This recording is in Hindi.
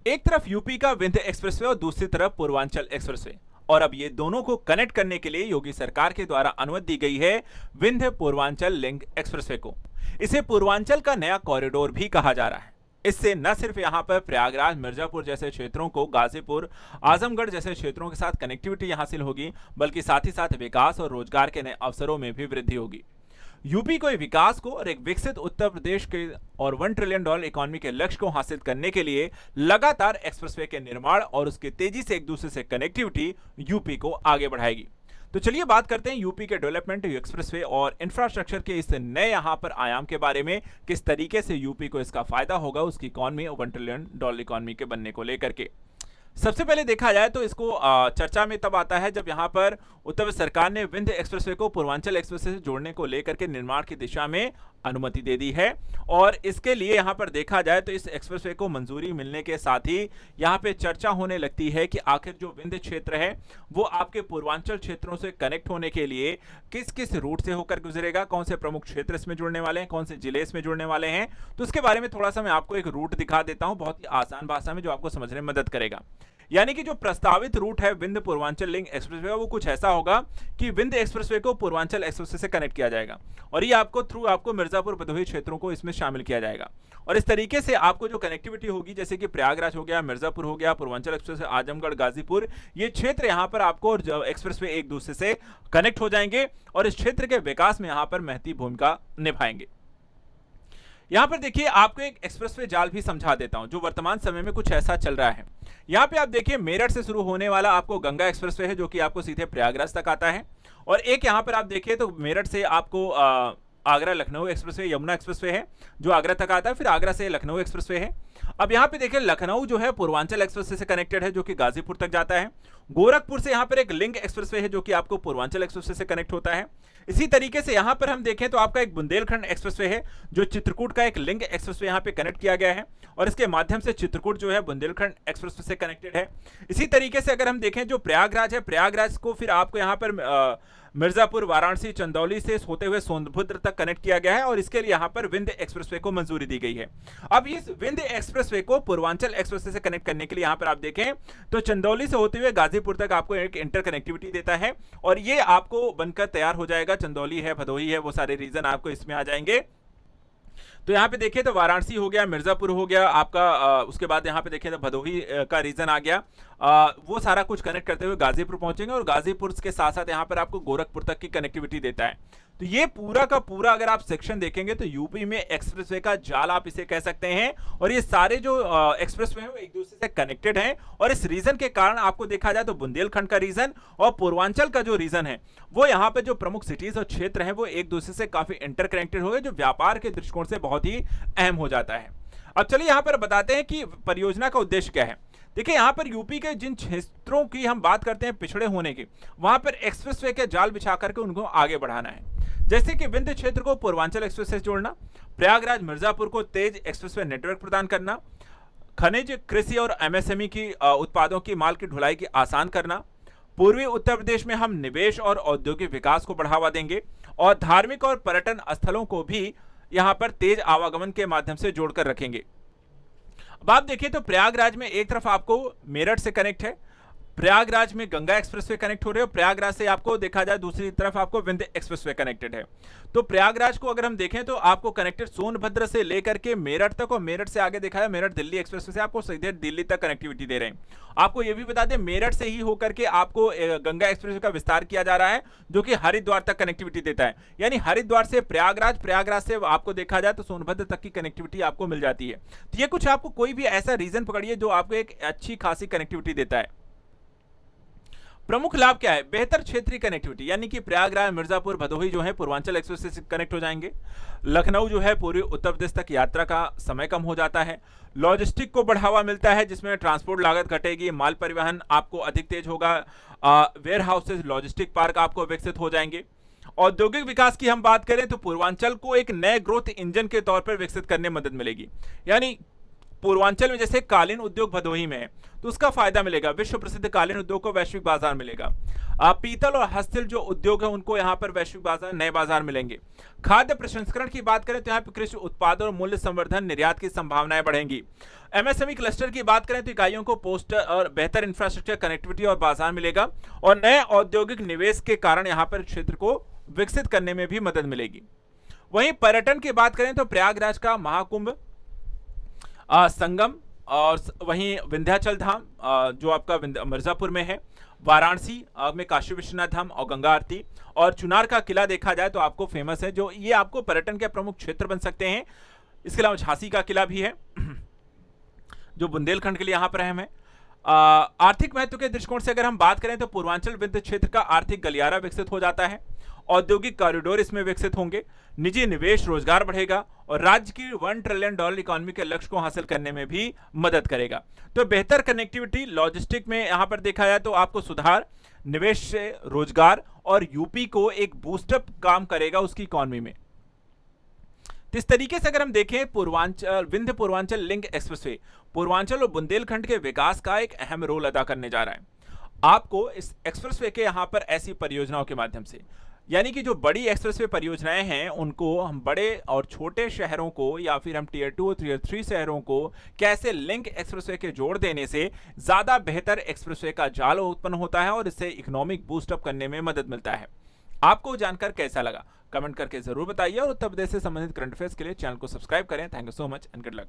एक तरफ यूपी का विंध्य एक्सप्रेसवे और दूसरी तरफ पूर्वांचल एक्सप्रेसवे, और अब ये दोनों को कनेक्ट करने के लिए योगी सरकार के द्वारा अनुमति दी गई है विंध्य पूर्वांचल लिंक एक्सप्रेसवे को। इसे पूर्वांचल का नया कॉरिडोर भी कहा जा रहा है। इससे न सिर्फ यहां पर प्रयागराज, मिर्जापुर जैसे क्षेत्रों को गाजीपुर, आजमगढ़ जैसे क्षेत्रों के साथ कनेक्टिविटी हासिल होगी, बल्कि साथ ही साथ विकास और रोजगार के नए अवसरों में भी वृद्धि होगी। यूपी को विकास को और एक विकसित उत्तर प्रदेश के और $1 ट्रिलियन इकोनॉमी के लक्ष्य को हासिल करने के लिए लगातार एक्सप्रेसवे के निर्माण और उसके तेजी से एक दूसरे से कनेक्टिविटी यूपी को आगे बढ़ाएगी। तो चलिए बात करते हैं यूपी के डेवलपमेंट, एक्सप्रेसवे और इंफ्रास्ट्रक्चर के इस नए यहां पर आयाम के बारे में, किस तरीके से यूपी को इसका फायदा होगा उसकी इकोनॉमी $1 ट्रिलियन इकोनॉमी के बनने को लेकर के। सबसे पहले देखा जाए तो इसको चर्चा में तब आता है जब यहां पर उत्तर प्रदेश सरकार ने विंध्य एक्सप्रेसवे को पूर्वांचल एक्सप्रेसवे से जोड़ने को लेकर के निर्माण की दिशा में अनुमति दे दी है। और इसके लिए यहां पर देखा जाए तो इस एक्सप्रेसवे को मंजूरी मिलने के साथ ही यहां पे चर्चा होने लगती है कि आखिर जो विंध्य क्षेत्र है वो आपके पूर्वांचल क्षेत्रों से कनेक्ट होने के लिए किस किस रूट से होकर गुजरेगा, कौन से प्रमुख क्षेत्र इसमें जुड़ने वाले हैं, कौन से जिले इसमें जुड़ने वाले हैं। तो उसके बारे में थोड़ा सा मैं आपको एक रूट दिखा देता हूं बहुत ही आसान भाषा में, जो आपको समझने में मदद करेगा। यानी कि जो प्रस्तावित रूट है विंध्य पूर्वांचल लिंक एक्सप्रेसवे का, वो कुछ ऐसा होगा कि विंध्य एक्सप्रेसवे को पूर्वांचल एक्सप्रेसवे से कनेक्ट किया जाएगा और ये आपको मिर्जापुर भदोही क्षेत्रों को इसमें शामिल किया जाएगा। और इस तरीके से आपको जो कनेक्टिविटी होगी, जैसे कि प्रयागराज हो गया, मिर्जापुर हो गया, पूर्वांचल एक्सप्रेसवे, आजमगढ़, गाजीपुर, ये क्षेत्र यहाँ पर आपको एक्सप्रेसवे एक दूसरे से कनेक्ट हो जाएंगे और इस क्षेत्र के विकास में यहाँ पर महती भूमिका निभाएंगे। यहां पर देखिए आपको एक एक्सप्रेसवे जाल भी समझा देता हूं जो वर्तमान समय में कुछ ऐसा चल रहा है। यहां पे आप देखिए मेरठ से शुरू होने वाला आपको गंगा एक्सप्रेसवे है जो कि आपको सीधे प्रयागराज तक आता है, और एक यहां पर आप देखिए तो मेरठ से आपको आगरा लखनऊ एक्सप्रेसवे, यमुना एक्सप्रेसवे है जो आगरा तक आता है, फिर आगरा से लखनऊ एक्सप्रेसवे है। अब यहाँ पे देखिए लखनऊ जो है पूर्वांचल एक्सप्रेसवे से कनेक्टेड है जो कि गाजीपुर तक जाता है। गोरखपुर से यहाँ पर एक लिंक एक्सप्रेसवे है जो कि आपको पूर्वांचल एक्सप्रेसवे से कनेक्ट होता है। इसी तरीके से यहाँ पर हम देखें तो आपका एक बुंदेलखंड एक्सप्रेसवे है जो चित्रकूट का एक लिंक एक्सप्रेसवे यहाँ पे कनेक्ट किया गया है और इसके माध्यम से चित्रकूट जो है बुंदेलखंड एक्सप्रेसवे से कनेक्टेड है। इसी तरीके से अगर हम देखें जो प्रयागराज है, प्रयागराज को फिर आपको यहाँ पर मिर्जापुर, वाराणसी, चंदौली से होते हुए सोनभद्र तक कनेक्ट किया गया है और इसके लिए यहाँ पर विंध्य एक्सप्रेसवे को मंजूरी दी गई है। अब इस विंध्य एक्सप्रेसवे को पूर्वांचल एक्सप्रेसवे से कनेक्ट करने के लिए यहाँ पर आप देखें तो चंदौली से होते हुए गाजीपुर तक आपको एक इंटर कनेक्टिविटी देता है और ये आपको बनकर तैयार हो जाएगा। चंदौली है, भदोही है, वो सारे रीजन आपको इसमें आ जाएंगे। तो यहाँ पे देखिए तो वाराणसी हो गया, मिर्जापुर हो गया आपका, उसके बाद यहाँ पे देखिए तो भदोही का रीजन आ गया। वो सारा कुछ कनेक्ट करते हुए गाजीपुर पहुंचेंगे और गाजीपुर के साथ साथ यहाँ पर आपको गोरखपुर तक की कनेक्टिविटी देता है। तो ये पूरा का पूरा अगर आप सेक्शन देखेंगे तो यूपी में एक्सप्रेसवे का जाल आप इसे कह सकते हैं और ये सारे जो एक्सप्रेसवे हैं वो एक दूसरे से कनेक्टेड हैं और इस रीजन के कारण आपको देखा जाए तो बुंदेलखंड का रीजन और पूर्वांचल का जो रीजन है वो यहाँ पे जो प्रमुख सिटीज और क्षेत्र हैं वो एक दूसरे से काफी इंटरकनेक्टेड हो गए, जो व्यापार के दृष्टिकोण से बहुत ही अहम हो जाता है। अब चलिए यहाँ पर बताते हैं कि परियोजना का उद्देश्य क्या है। देखिए यहाँ पर यूपी के जिन क्षेत्रों की हम बात करते हैं पिछड़े होने की, वहां पर एक्सप्रेसवे के जाल बिछा करके उनको आगे बढ़ाना है। जैसे कि विंध्य क्षेत्र को पूर्वांचल एक्सप्रेस से जोड़ना, प्रयागराज मिर्जापुर को तेज एक्सप्रेसवे नेटवर्क प्रदान करना, खनिज, कृषि और एमएसएमई की उत्पादों की माल की ढुलाई की आसान करना, पूर्वी उत्तर प्रदेश में हम निवेश और औद्योगिक विकास को बढ़ावा देंगे और धार्मिक और पर्यटन स्थलों को भी यहां पर तेज आवागमन के माध्यम से जोड़कर रखेंगे। अब आप देखिए तो प्रयागराज में एक तरफ आपको मेरठ से कनेक्ट है, प्रयागराज में गंगा एक्सप्रेसवे कनेक्ट हो रहे हो, प्रयागराज से आपको देखा जाए दूसरी तरफ आपको विंध्य एक्सप्रेसवे कनेक्टेड है। तो प्रयागराज को अगर हम देखें तो आपको कनेक्टेड सोनभद्र से लेकर के मेरठ तक और मेरठ से आगे देखा है मेरठ दिल्ली एक्सप्रेसवे से आपको सीधे दिल्ली तक कनेक्टिविटी दे रहे हैं। आपको ये भी बता दें मेरठ से ही होकर के आपको गंगा एक्सप्रेसवे का विस्तार किया जा रहा है जो कि हरिद्वार तक कनेक्टिविटी देता है, यानी हरिद्वार से प्रयागराज, प्रयागराज से आपको देखा जाए तो सोनभद्र तक की कनेक्टिविटी आपको मिल जाती है। तो ये कुछ आपको कोई भी ऐसा रीजन पकड़िए जो आपको एक अच्छी खासी कनेक्टिविटी देता है। प्रमुख लाभ क्या है? बेहतर क्षेत्रीय कनेक्टिविटी, यानी कि प्रयागराज, मिर्जापुर, भदोही जो है पूर्वांचल एक्सप्रेस से कनेक्ट हो जाएंगे। लखनऊ जो है पूर्वी उत्तर प्रदेश तक यात्रा का समय कम हो जाता है। लॉजिस्टिक को बढ़ावा मिलता है जिसमें ट्रांसपोर्ट लागत घटेगी, माल परिवहन आपको अधिक तेज होगा, वेयर हाउसेज, लॉजिस्टिक पार्क आपको विकसित हो जाएंगे। औद्योगिक विकास की हम बात करें तो पूर्वांचल को एक नए ग्रोथ इंजन के तौर पर विकसित करने में मदद मिलेगी। यानी पूर्वांचल में जैसे कालीन उद्योग भदोही में है तो उसका फायदा मिलेगा, विश्व प्रसिद्ध कालीन उद्योग को वैश्विक बाजार मिलेगा। पीतल और हस्तशिल्प जो उद्योग है उनको यहाँ पर वैश्विक बाजार, नए बाजार मिलेंगे। खाद्य प्रसंस्करण की बात करें तो यहाँ पर कृषि उत्पाद और मूल्य संवर्धन, निर्यात की संभावनाएं बढ़ेंगी। एमएसएमई क्लस्टर की बात करें तो इकाइयों को पोस्ट और बेहतर इंफ्रास्ट्रक्चर, कनेक्टिविटी और बाजार मिलेगा और नए औद्योगिक निवेश के कारण यहाँ पर क्षेत्र को विकसित करने में भी मदद मिलेगी। वहीं पर्यटन की बात करें तो प्रयागराज का महाकुंभ, संगम और वहीं विंध्याचल धाम जो आपका मिर्जापुर में है, वाराणसी में काशी विश्वनाथ धाम और गंगा आरती, और चुनार का किला देखा जाए तो आपको फेमस है, जो ये आपको पर्यटन के प्रमुख क्षेत्र बन सकते हैं। इसके अलावा झांसी का किला भी है जो बुंदेलखंड के लिए यहाँ पर अहम है। आर्थिक महत्व के दृष्टिकोण से अगर हम बात करें तो पूर्वांचल विंध्य क्षेत्र का आर्थिक गलियारा विकसित हो जाता है, औद्योगिक कॉरिडोर इसमें विकसित होंगे, निजी निवेश, रोजगार बढ़ेगा और राज्य की $1 ट्रिलियन इकोनॉमी के लक्ष्य को हासिल करने में भी मदद करेगा। तो बेहतर कनेक्टिविटी, लॉजिस्टिक में यहां पर देखा जाए तो आपको सुधार, निवेश से रोजगार और यूपी को एक बूस्टअप काम करेगा उसकी इकोनॉमी में। तो इस तरीके से अगर हम देखें, पूर्वांचल विंध्य पूर्वांचल लिंक एक्सप्रेसवे पूर्वांचल और बुंदेलखंड के विकास का एक अहम रोल अदा करने जा रहा है। आपको इस एक्सप्रेसवे के यहां पर ऐसी परियोजनाओं के माध्यम से, यानी कि जो बड़ी एक्सप्रेसवे परियोजनाएं हैं उनको हम बड़े और छोटे शहरों को या फिर हम टियर 2 और टियर 3 शहरों को कैसे लिंक एक्सप्रेसवे के जोड़ देने से ज्यादा बेहतर एक्सप्रेसवे का जाल उत्पन्न होता है और इससे इकोनॉमिक बूस्टअप करने में मदद मिलता है। आपको जानकर कैसा लगा कमेंट करके जरूर बताइए और उत्तर प्रदेश से संबंधित करंट अफेयर्स के लिए चैनल को सब्सक्राइब करें। Thank you so much and good luck.